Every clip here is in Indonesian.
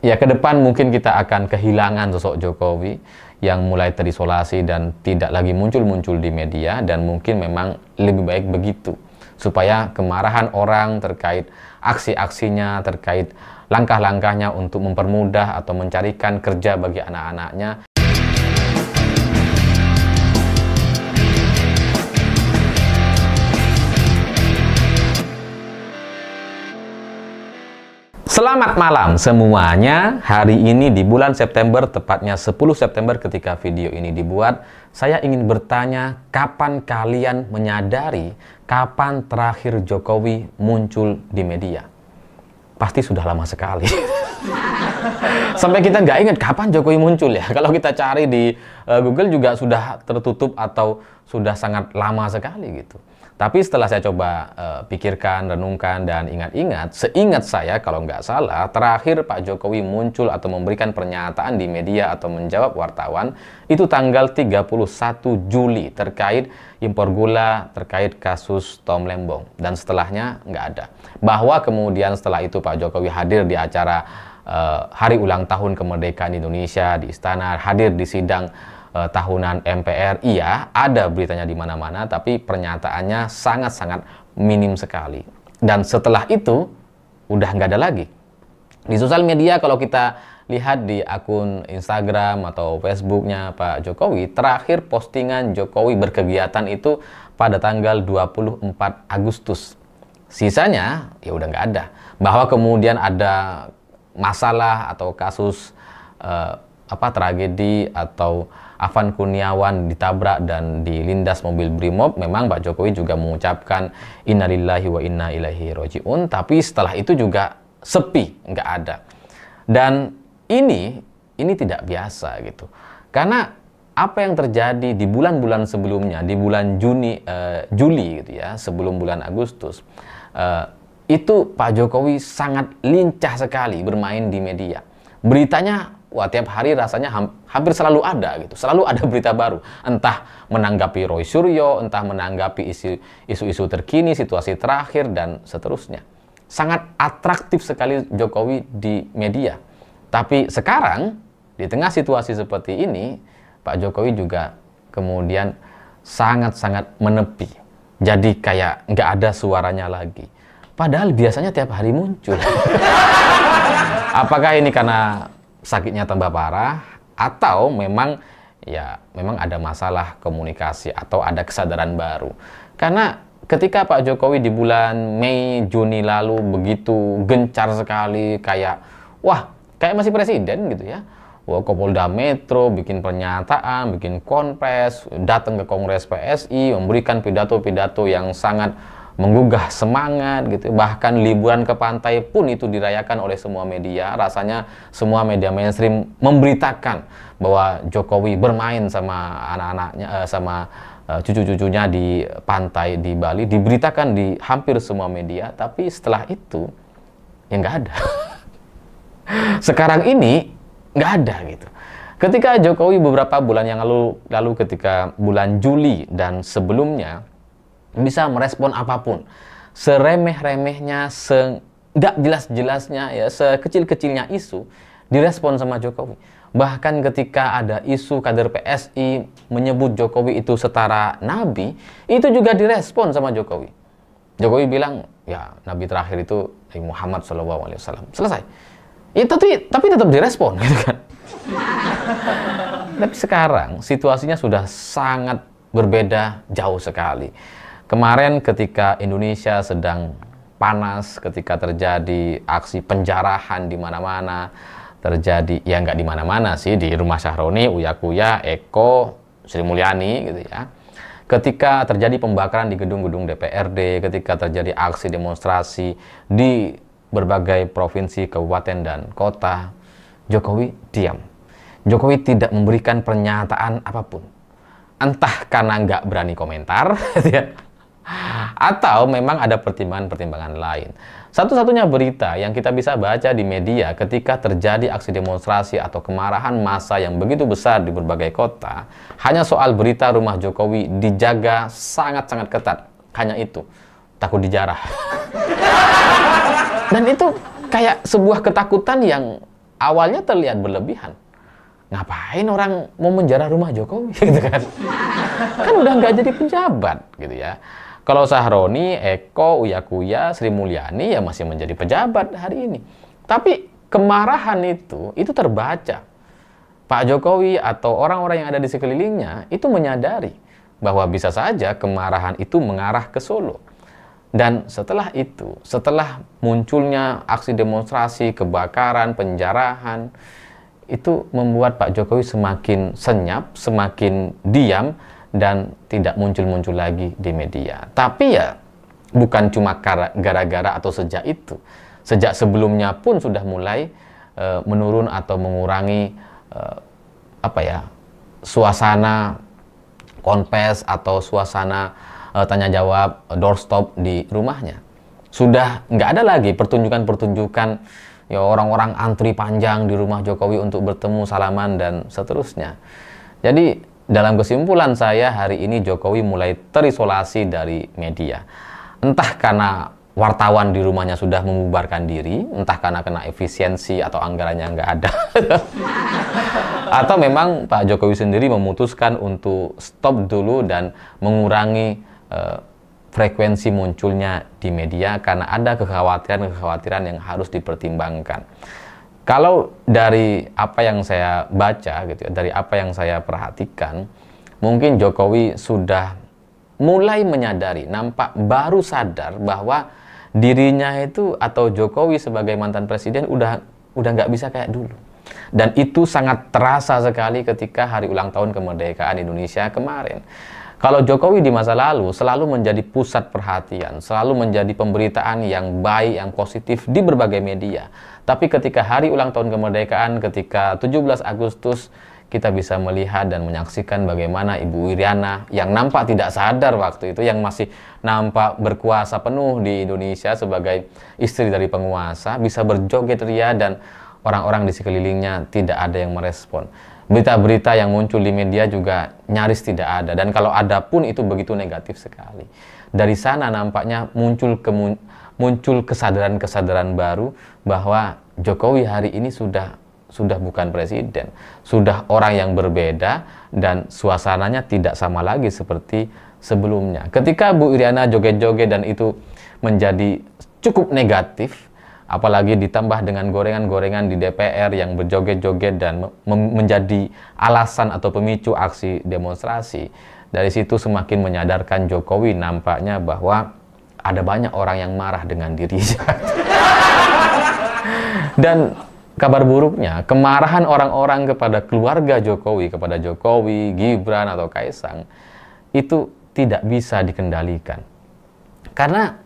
Ya, ke depan mungkin kita akan kehilangan sosok Jokowi yang mulai terisolasi dan tidak lagi muncul-muncul di media, dan mungkin memang lebih baik begitu supaya kemarahan orang terkait aksi-aksinya, terkait langkah-langkahnya untuk mempermudah atau mencarikan kerja bagi anak-anaknya. Selamat malam semuanya. Hari ini di bulan September, tepatnya 10 September ketika video ini dibuat, saya ingin bertanya, kapan kalian menyadari kapan terakhir Jokowi muncul di media? Pasti sudah lama sekali. Sampai kita nggak ingat kapan Jokowi muncul ya. Kalau kita cari di Google juga sudah tertutup atau sudah sangat lama sekali gitu. Tapi setelah saya coba pikirkan, renungkan, dan ingat-ingat, seingat saya kalau nggak salah, terakhir Pak Jokowi muncul atau memberikan pernyataan di media atau menjawab wartawan, itu tanggal 31 Juli terkait impor gula, terkait kasus Tom Lembong. Dan setelahnya nggak ada. Bahwa kemudian setelah itu Pak Jokowi hadir di acara hari ulang tahun kemerdekaan Indonesia di Istana, hadir di sidang tahunan MPR, iya, ada beritanya di mana-mana, tapi pernyataannya sangat-sangat minim sekali. Dan setelah itu, udah nggak ada lagi. Di sosial media, kalau kita lihat di akun Instagram atau Facebooknya Pak Jokowi, terakhir postingan Jokowi berkegiatan itu pada tanggal 24 Agustus. Sisanya, ya udah nggak ada. Bahwa kemudian ada masalah atau kasus tragedi atau Afan Kurniawan ditabrak dan dilindas mobil Brimob, memang Pak Jokowi juga mengucapkan innalillahi wa inna ilaihi roji'un, tapi setelah itu juga sepi, nggak ada. Dan ini tidak biasa gitu, karena apa yang terjadi di bulan-bulan sebelumnya, di bulan Juli gitu ya, sebelum bulan Agustus, itu Pak Jokowi sangat lincah sekali bermain di media. Beritanya, wah, tiap hari rasanya hampir selalu ada gitu. Selalu ada berita baru. Entah menanggapi Roy Suryo, entah menanggapi isu-isu terkini, situasi terakhir, dan seterusnya. Sangat atraktif sekali Jokowi di media. Tapi sekarang, di tengah situasi seperti ini, Pak Jokowi juga kemudian sangat-sangat menepi. Jadi kayak nggak ada suaranya lagi. Padahal biasanya tiap hari muncul. Apakah ini karena sakitnya tambah parah, atau memang ada masalah komunikasi atau ada kesadaran baru? Karena ketika Pak Jokowi di bulan Mei, Juni lalu begitu gencar sekali, kayak masih presiden gitu ya. Wah, Kapolda Metro bikin pernyataan, bikin konpres, datang ke Kongres PSI, memberikan pidato-pidato yang sangat menggugah semangat gitu. Bahkan liburan ke pantai pun itu dirayakan oleh semua media. Rasanya semua media mainstream memberitakan bahwa Jokowi bermain sama anak-anaknya, sama cucu-cucunya di pantai di Bali. Diberitakan di hampir semua media. Tapi setelah itu ya nggak ada. Sekarang ini nggak ada gitu. Ketika Jokowi beberapa bulan yang lalu ketika bulan Juli dan sebelumnya bisa merespon apapun, seremeh-remehnya, nggak jelas-jelasnya, ya, sekecil-kecilnya isu direspon sama Jokowi. Bahkan ketika ada isu kader PSI menyebut Jokowi itu setara nabi, itu juga direspon sama Jokowi. Jokowi bilang, ya, nabi terakhir itu Muhammad SAW. Selesai. Ya, tapi tetap direspon gitu kan. Tapi sekarang situasinya sudah sangat berbeda jauh sekali. Kemarin ketika Indonesia sedang panas, ketika terjadi aksi penjarahan di mana-mana, terjadi, ya nggak di mana-mana sih, di rumah Syahroni, Uya Kuya, Eko, Sri Mulyani gitu ya. Ketika terjadi pembakaran di gedung-gedung DPRD, ketika terjadi aksi demonstrasi di berbagai provinsi, kabupaten, dan kota, Jokowi diam. Jokowi tidak memberikan pernyataan apapun. Entah karena nggak berani komentar, atau memang ada pertimbangan-pertimbangan lain. Satu-satunya berita yang kita bisa baca di media ketika terjadi aksi demonstrasi atau kemarahan massa yang begitu besar di berbagai kota, hanya soal berita rumah Jokowi dijaga sangat-sangat ketat. Hanya itu, takut dijarah. Dan itu kayak sebuah ketakutan yang awalnya terlihat berlebihan. Ngapain orang mau menjarah rumah Jokowi gitu kan? Kan udah nggak jadi pejabat gitu ya. Kalau Sahroni, Eko, Uya Kuya, Sri Mulyani ya masih menjadi pejabat hari ini. Tapi kemarahan itu terbaca. Pak Jokowi atau orang-orang yang ada di sekelilingnya itu menyadari bahwa bisa saja kemarahan itu mengarah ke Solo. Dan setelah itu, setelah munculnya aksi demonstrasi, kebakaran, penjarahan, itu membuat Pak Jokowi semakin senyap, semakin diam, dan tidak muncul-muncul lagi di media. Tapi ya bukan cuma gara-gara atau sejak itu. Sejak sebelumnya pun sudah mulai menurun atau mengurangi suasana konfes atau suasana tanya jawab doorstop di rumahnya. Sudah nggak ada lagi pertunjukan-pertunjukan ya orang-orang antri panjang di rumah Jokowi untuk bertemu, salaman, dan seterusnya. Jadi dalam kesimpulan saya, hari ini Jokowi mulai terisolasi dari media. Entah karena wartawan di rumahnya sudah membubarkan diri, entah karena kena efisiensi atau anggarannya nggak ada. Atau memang Pak Jokowi sendiri memutuskan untuk stop dulu dan mengurangi frekuensi munculnya di media karena ada kekhawatiran yang harus dipertimbangkan. Kalau dari apa yang saya baca gitu ya, dari apa yang saya perhatikan, mungkin Jokowi sudah mulai menyadari, nampak baru sadar bahwa dirinya itu atau Jokowi sebagai mantan presiden udah nggak bisa kayak dulu. Dan itu sangat terasa sekali ketika hari ulang tahun kemerdekaan Indonesia kemarin. Kalau Jokowi di masa lalu selalu menjadi pusat perhatian, selalu menjadi pemberitaan yang baik, yang positif di berbagai media. Tapi ketika hari ulang tahun kemerdekaan, ketika 17 Agustus, kita bisa melihat dan menyaksikan bagaimana Ibu Iriana yang nampak tidak sadar waktu itu, yang masih nampak berkuasa penuh di Indonesia sebagai istri dari penguasa, bisa berjoget ria dan orang-orang di sekelilingnya tidak ada yang merespon. Berita-berita yang muncul di media juga nyaris tidak ada, dan kalau ada pun itu begitu negatif sekali. Dari sana nampaknya muncul kesadaran-kesadaran baru bahwa Jokowi hari ini sudah bukan presiden, sudah orang yang berbeda dan suasananya tidak sama lagi seperti sebelumnya. Ketika Bu Iriana joget-joget dan itu menjadi cukup negatif, apalagi ditambah dengan gorengan-gorengan di DPR yang berjoget-joget dan menjadi alasan atau pemicu aksi demonstrasi, dari situ semakin menyadarkan Jokowi nampaknya bahwa ada banyak orang yang marah dengan dirinya. Dan kabar buruknya, kemarahan orang-orang kepada keluarga Jokowi, kepada Jokowi, Gibran, atau Kaisang, itu tidak bisa dikendalikan. Karena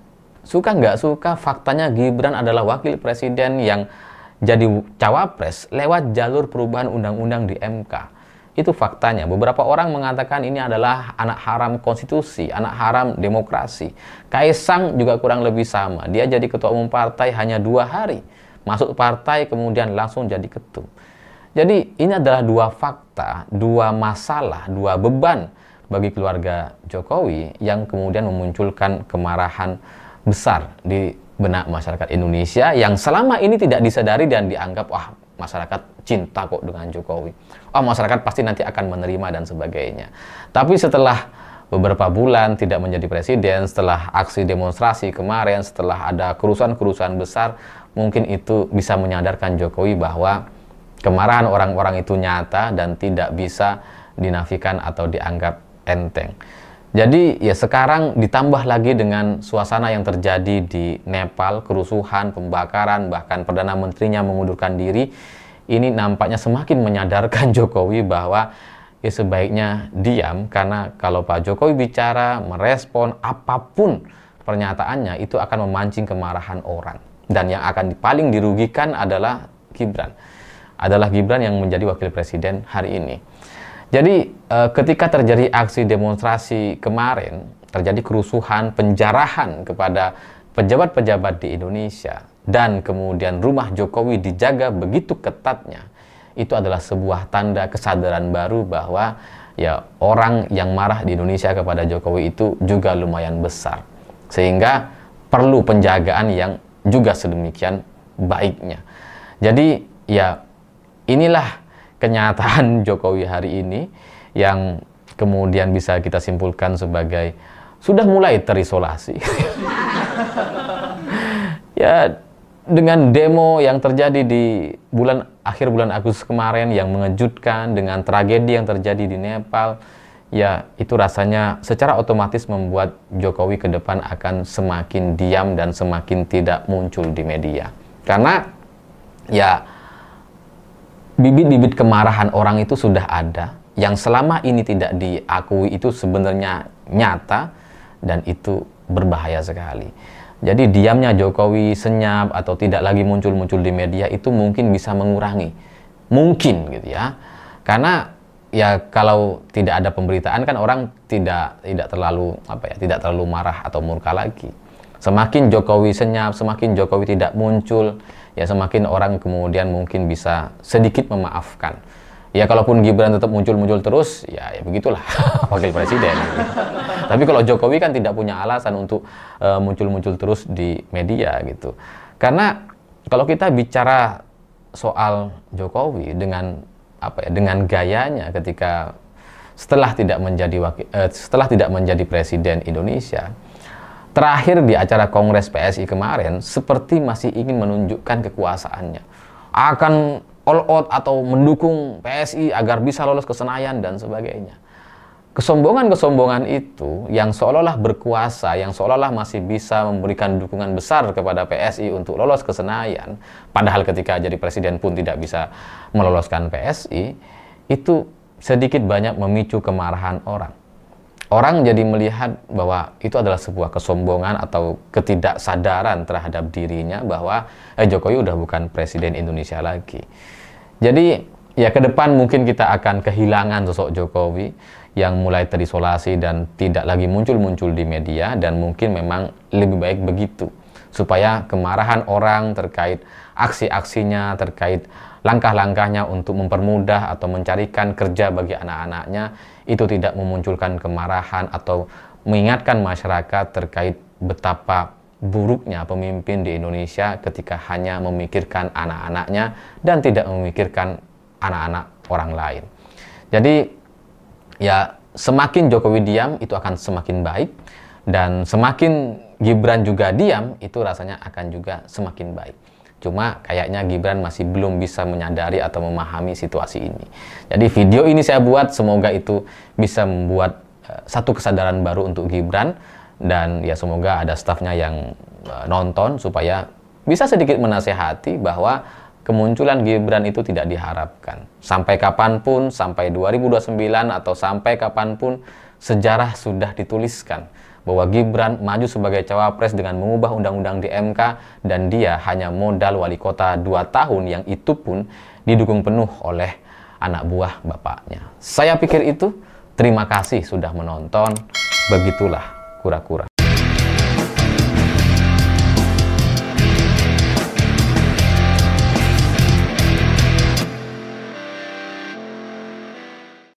suka nggak suka, faktanya Gibran adalah wakil presiden yang jadi cawapres lewat jalur perubahan undang-undang di MK. Itu faktanya. Beberapa orang mengatakan ini adalah anak haram konstitusi, anak haram demokrasi. Kaisang juga kurang lebih sama. Dia jadi ketua umum partai hanya 2 hari. Masuk partai kemudian langsung jadi ketum. Jadi ini adalah 2 fakta, 2 masalah, 2 beban bagi keluarga Jokowi yang kemudian memunculkan kemarahan besar di benak masyarakat Indonesia yang selama ini tidak disadari dan dianggap wah masyarakat cinta kok dengan Jokowi. Oh, masyarakat pasti nanti akan menerima dan sebagainya. Tapi setelah beberapa bulan tidak menjadi presiden, setelah aksi demonstrasi kemarin, setelah ada kerusuhan-kerusuhan besar, mungkin itu bisa menyadarkan Jokowi bahwa kemarahan orang-orang itu nyata dan tidak bisa dinafikan atau dianggap enteng. Jadi ya sekarang ditambah lagi dengan suasana yang terjadi di Nepal, kerusuhan, pembakaran, bahkan Perdana Menterinya mengundurkan diri. Ini nampaknya semakin menyadarkan Jokowi bahwa ya sebaiknya diam, karena kalau Pak Jokowi bicara, merespon apapun pernyataannya itu akan memancing kemarahan orang. Dan yang akan paling dirugikan adalah Gibran. Adalah Gibran yang menjadi wakil presiden hari ini. Jadi ketika terjadi aksi demonstrasi kemarin, terjadi kerusuhan, penjarahan kepada pejabat-pejabat di Indonesia, dan kemudian rumah Jokowi dijaga begitu ketatnya, itu adalah sebuah tanda kesadaran baru bahwa ya orang yang marah di Indonesia kepada Jokowi itu juga lumayan besar. Sehingga perlu penjagaan yang juga sedemikian baiknya. Jadi ya inilah kenyataan Jokowi hari ini yang kemudian bisa kita simpulkan sebagai sudah mulai terisolasi. Ya, dengan demo yang terjadi di akhir bulan Agustus kemarin yang mengejutkan, dengan tragedi yang terjadi di Nepal, ya itu rasanya secara otomatis membuat Jokowi ke depan akan semakin diam dan semakin tidak muncul di media. Karena ya bibit-bibit kemarahan orang itu sudah ada, yang selama ini tidak diakui itu sebenarnya nyata dan itu berbahaya sekali. Jadi diamnya Jokowi, senyap atau tidak lagi muncul-muncul di media itu mungkin bisa mengurangi. Mungkin gitu ya. Karena ya kalau tidak ada pemberitaan kan orang tidak terlalu tidak terlalu marah atau murka lagi. Semakin Jokowi senyap, semakin Jokowi tidak muncul, ya semakin orang kemudian mungkin bisa sedikit memaafkan. Ya kalaupun Gibran tetap muncul-muncul terus, ya begitulah wakil presiden. Tapi kalau Jokowi kan tidak punya alasan untuk muncul-muncul terus di media gitu. Karena kalau kita bicara soal Jokowi dengan dengan gayanya ketika setelah tidak menjadi presiden Indonesia, terakhir di acara Kongres PSI kemarin seperti masih ingin menunjukkan kekuasaannya. Akan all out atau mendukung PSI agar bisa lolos ke Senayan dan sebagainya. Kesombongan-kesombongan itu yang seolah-olah berkuasa, yang seolah-olah masih bisa memberikan dukungan besar kepada PSI untuk lolos ke Senayan, padahal ketika jadi presiden pun tidak bisa meloloskan PSI, itu sedikit banyak memicu kemarahan orang. Orang jadi melihat bahwa itu adalah sebuah kesombongan atau ketidaksadaran terhadap dirinya bahwa Jokowi udah bukan presiden Indonesia lagi. Jadi ya ke depan mungkin kita akan kehilangan sosok Jokowi yang mulai terisolasi dan tidak lagi muncul-muncul di media, dan mungkin memang lebih baik begitu supaya kemarahan orang terkait aksi-aksinya, terkait langkah-langkahnya untuk mempermudah atau mencarikan kerja bagi anak-anaknya itu tidak memunculkan kemarahan atau mengingatkan masyarakat terkait betapa buruknya pemimpin di Indonesia ketika hanya memikirkan anak-anaknya dan tidak memikirkan anak-anak orang lain. Jadi ya semakin Jokowi diam itu akan semakin baik, dan semakin Gibran juga diam itu rasanya akan juga semakin baik. Cuma kayaknya Gibran masih belum bisa menyadari atau memahami situasi ini. Jadi video ini saya buat semoga itu bisa membuat satu kesadaran baru untuk Gibran, dan ya semoga ada stafnya yang nonton supaya bisa sedikit menasehati bahwa kemunculan Gibran itu tidak diharapkan. Sampai kapanpun, sampai 2029 atau sampai kapanpun, sejarah sudah dituliskan bahwa Gibran maju sebagai cawapres dengan mengubah undang-undang di MK, dan dia hanya modal wali kota 2 tahun yang itu pun didukung penuh oleh anak buah bapaknya. Saya pikir itu. Terima kasih sudah menonton. Begitulah kura-kura.